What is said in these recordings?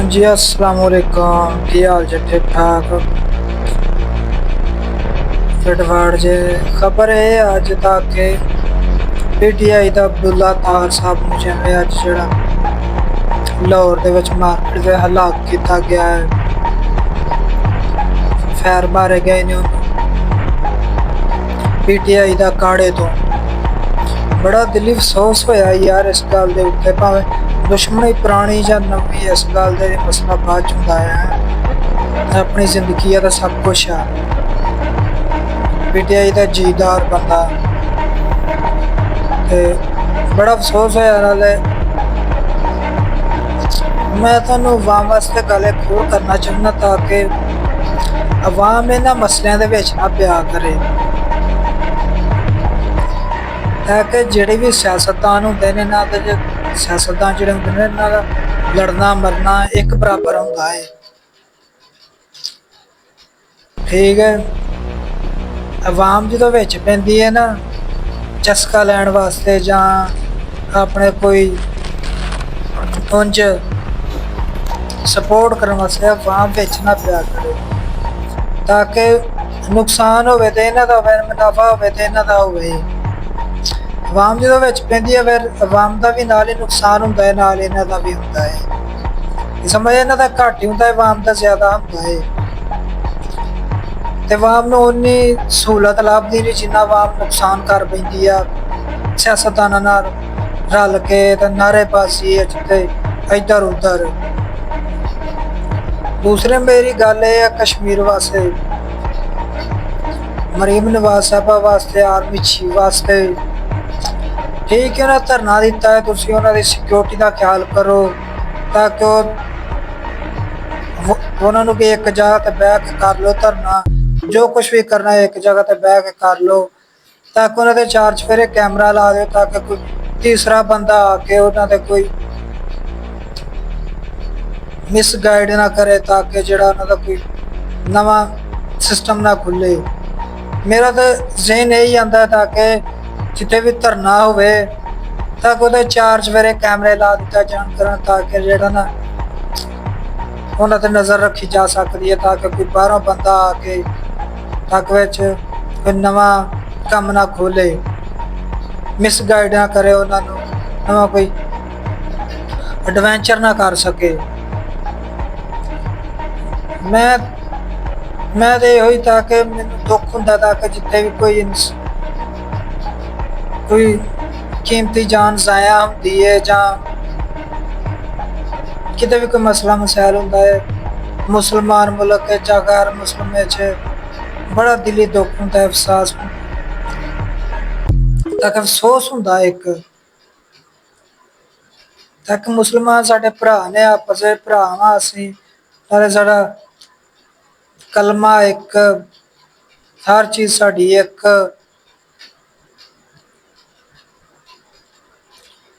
जी अस्सलाम वालेकुम। की हाल जे? ठीक ठाक फिटफाट जे। खबर है अज तक के पीटीआई का अब्दुल्ला तार साहब ਨੂੰ ਜਿਵੇਂ ਅੱਜ ਜਿਹੜਾ ਲਾਹੌਰ ਦੇ ਵਿੱਚ ਮਾਰਕੀਟ ਦੇ ਹਲਾਕ ਕੀਤਾ ਗਿਆ ਹੈ, ਫੈਰ ਮਾਰੇ ਗਏ ਨੇ ਉਹਨੂੰ ਪੀਟੀਆਈ ਦਾ ਕਾੜੇ ਤੋਂ। ਬੜਾ ਦਿਲੀ ਅਫਸੋਸ ਹੋਇਆ ਯਾਰ ਇਸ ਗੱਲ ਦੇ ਉੱਤੇ। ਭਾਵੇਂ ਦੁਸ਼ਮਣੀ ਪੁਰਾਣੀ ਜਾਂ ਨਵੀਂ, ਇਸ ਗੱਲ ਦੇ ਮਸਲਾ ਬਾਅਦ ਚ ਹੁੰਦਾ ਹੈ। ਆਪਣੀ ਜ਼ਿੰਦਗੀ ਦਾ ਸਭ ਕੁਛ ਆ। ਪੀਟੀਆਈ ਦਾ ਜੀਦਾਰ ਬੰਦਾ ਤੇ ਬੜਾ ਅਫਸੋਸ ਹੋਇਆ। ਨਾਲੇ ਮੈਂ ਤੁਹਾਨੂੰ ਆਵਾਮ ਵਾਸਤੇ ਗੱਲ ਖੋਲ ਕਰਨਾ ਚਾਹੁੰਦਾ ਤਾਂ ਕਿ ਆਵਾਮ ਇਹਨਾਂ ਮਸਲਿਆਂ ਦੇ ਵਿੱਚ ਨਾ ਪਿਆ ਕਰੇ, ਤਾਂ ਕਿ ਜਿਹੜੇ ਵੀ ਸਿਆਸਤਦਾਨ ਹੁੰਦੇ ਨੇ ਨਾ, ਤੇ ਸਿਆਸਤਦਾਨ ਜਿਹੜੇ ਹੁੰਦੇ ਨੇ ਇਹਨਾਂ ਦਾ ਲੜਨਾ ਮਰਨਾ ਇੱਕ ਬਰਾਬਰ ਹੁੰਦਾ ਹੈ। ਠੀਕ ਹੈ, ਆਵਾਮ ਜਦੋਂ ਵਿੱਚ ਪੈਂਦੀ ਹੈ ਨਾ ਚਸਕਾ ਲੈਣ ਵਾਸਤੇ ਜਾਂ ਆਪਣੇ ਕੋਈ ਉਂਝ ਸਪੋਰਟ ਕਰਨ ਵਾਸਤੇ, ਆਵਾਮ ਵਿੱਚ ਨਾ ਪਿਆ ਕਰੇ ਤਾਂ ਕਿ ਨੁਕਸਾਨ ਹੋਵੇ ਤੇ ਇਹਨਾਂ ਦਾ ਹੋਵੇ, ਮੁਨਾਫਾ ਹੋਵੇ ਤੇ ਇਹਨਾਂ ਦਾ ਹੋਵੇ। ਆਵਾਮ ਜਦੋਂ ਵਿੱਚ ਪੈਂਦੀ ਹੈ ਫਿਰ ਆਵਾਮ ਦਾ ਵੀ ਨਾਲ ਹੀ ਨੁਕਸਾਨ ਹੁੰਦਾ ਹੈ, ਨਾਲ ਇਹਨਾਂ ਦਾ ਵੀ ਹੁੰਦਾ ਹੈ। ਸਮਝ ਇਹਨਾਂ ਦਾ ਘੱਟ ਹੀ ਹੁੰਦਾ ਹੈ, ਆਵਾਮ ਦਾ ਜ਼ਿਆਦਾ ਹੁੰਦਾ ਹੈ। ਤੇ ਆਵਾਮ ਨੂੰ ਉਨੀ ਸਹੂਲਤ ਲੱਭਦੀ ਨਹੀਂ ਜਿੰਨਾ ਆਵਾਮ ਨੁਕਸਾਨ ਕਰ ਪੈਂਦੀ ਆ ਸਿਆਸਤਦਾਨਾਂ ਨਾਲ ਰਲ ਕੇ ਤੇ ਨਾਅਰੇਬਾਜ਼ੀ ਤੇ ਇੱਧਰ ਉੱਧਰ। ਦੂਸਰੇ ਮੇਰੀ ਗੱਲ ਇਹ ਹੈ ਕਸ਼ਮੀਰ ਵਾਸਤੇ, ਮਰੀਮ ਨਵਾਜ਼ ਸਾਹਿਬਾ ਵਾਸਤੇ, ਆਰਮੀ ਚੀਫ ਵਾਸਤੇ। ਠੀਕ ਹੈ, ਉਹਨਾਂ ਧਰਨਾ ਦਿੱਤਾ ਹੈ, ਤੁਸੀਂ ਉਹਨਾਂ ਦੀ ਸਿਕਿਉਰਿਟੀ ਦਾ ਖਿਆਲ ਕਰੋ ਤਾਂ ਕਿ ਉਹਨਾਂ ਨੂੰ ਵੀ ਇੱਕ ਜਗ੍ਹਾ ਤੇ ਬਹਿ ਕੇ ਕਰ ਲਓ ਧਰਨਾ। ਜੋ ਕੁਛ ਵੀ ਕਰਨਾ ਇੱਕ ਜਗ੍ਹਾ ਤੇ ਬਹਿ ਕੇ ਕਰ ਲਓ ਤਾਂ ਕਿ ਉਹਨਾਂ ਦੇ ਚਾਰ ਚੁਫੇਰੇ ਕੈਮਰਾ ਲਾ ਦਿਓ ਤਾਂ ਕਿ ਕੋਈ ਤੀਸਰਾ ਬੰਦਾ ਆ ਕੇ ਉਹਨਾਂ ਦੇ ਕੋਈ ਮਿਸਗਾਈਡ ਨਾ ਕਰੇ, ਤਾਂ ਕਿ ਜਿਹੜਾ ਉਹਨਾਂ ਦਾ ਕੋਈ ਨਵਾਂ ਸਿਸਟਮ ਨਾ ਖੁੱਲੇ। ਮੇਰਾ ਤਾਂ ਜ਼ਿਹਨ ਇਹੀ ਆਉਂਦਾ ਤਾਂ ਕਿ ਜਿੱਥੇ ਵੀ ਧਰਨਾ ਹੋਵੇ ਤਾਂ ਉਹਦੇ ਚਾਰ ਚੁਫੇਰੇ ਕੈਮਰੇ ਲਾ ਦਿੱਤਾ ਜਾਣ ਕਰਨ, ਤਾਂ ਕਿ ਜਿਹੜਾ ਨਾ ਉਹਨਾਂ ਤੇ ਨਜ਼ਰ ਰੱਖੀ ਜਾ ਸਕਦੀ ਹੈ, ਤਾਂ ਕਿ ਕੋਈ ਬਾਹਰੋਂ ਬੰਦਾ ਆ ਕੇ ਤੱਕ ਵਿੱਚ ਕੋਈ ਨਵਾਂ ਕੰਮ ਨਾ ਖੋਲੇ, ਮਿਸਗਾਈਡ ਨਾ ਕਰੇ ਉਹਨਾਂ ਨੂੰ, ਨਵਾਂ ਕੋਈ ਐਡਵੈਂਚਰ ਨਾ ਕਰ ਸਕੇ। ਮੈਂ ਤੇ ਇਹੋ ਹੀ ਤਾਂ ਕਿ ਮੈਨੂੰ ਦੁੱਖ ਹੁੰਦਾ ਤਾਂ ਕਿ ਜਿੱਥੇ ਵੀ ਕੋਈ ਕੀਮਤੀ ਜਾਨ ਜ਼ਾਇਆ ਹੁੰਦੀ ਹੈ ਜਾਂ ਕਿਤੇ ਵੀ ਕੋਈ ਮਸਲਾ ਮਸਾਇਲ ਹੁੰਦਾ ਹੈ ਮੁਸਲਮਾਨ ਮੁਲਕ ਜਾਂ ਗੈਰ ਮੁਸਲਿਮ ਵਿੱਚ, ਬੜਾ ਦਿਲੀ ਦੁੱਖ ਹੁੰਦਾ ਹੈ, ਅਫਸੋਸ ਤੱਕ ਅਫਸੋਸ ਹੁੰਦਾ ਇੱਕ ਤੱਕ। ਮੁਸਲਮਾਨ ਸਾਡੇ ਭਰਾ ਨੇ, ਆਪਸ ਵਿੱਚ ਭਰਾ ਵਾਂ ਅਸੀਂ, ਨਾਲੇ ਸਾਡਾ ਕਲਮਾ ਇੱਕ, ਹਰ ਚੀਜ਼ ਸਾਡੀ ਇੱਕ,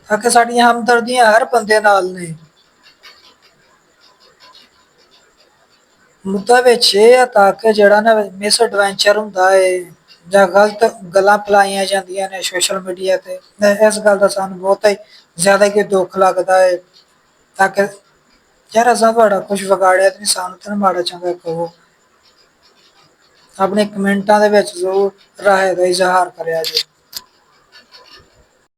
ਤਾਂ ਕਿ ਸਾਡੀਆਂ ਹਮਦਰਦੀਆਂ ਹਰ ਬੰਦੇ ਨਾਲ ਨੇ। ਮੁੱਦਾ ਵਿੱਚ ਇਹ ਆ ਤਾਂ ਕਿ ਜਿਹੜਾ ਨਾ ਮਿਸ ਐਡਵੈਂਚਰ ਹੁੰਦਾ ਹੈ ਜਾਂ ਗਲਤ ਗੱਲਾਂ ਫੈਲਾਈਆਂ ਜਾਂਦੀਆਂ ਨੇ ਸੋਸ਼ਲ ਮੀਡੀਆ ਤੇ, ਇਸ ਗੱਲ ਦਾ ਸਾਨੂੰ ਬਹੁਤ ਹੀ ਜ਼ਿਆਦਾ ਕਿ ਦੁੱਖ ਲੱਗਦਾ ਹੈ। ਤਾਂ ਕਿ ਯਾਰ ਅਸਾਂ ਤੁਹਾਡਾ ਕੁਛ ਵਿਗਾੜਿਆ ਤੇ ਨਹੀਂ, ਸਾਨੂੰ ਤਾਂ ਮਾੜਾ ਚੰਗਾ ਕਹੋ, ਆਪਣੇ ਕਮੈਂਟਾਂ ਦੇ ਵਿੱਚ ਜ਼ਰੂਰ ਰਾਏ ਦਾ ਇਜ਼ਹਾਰ ਕਰਿਆ ਜੀ।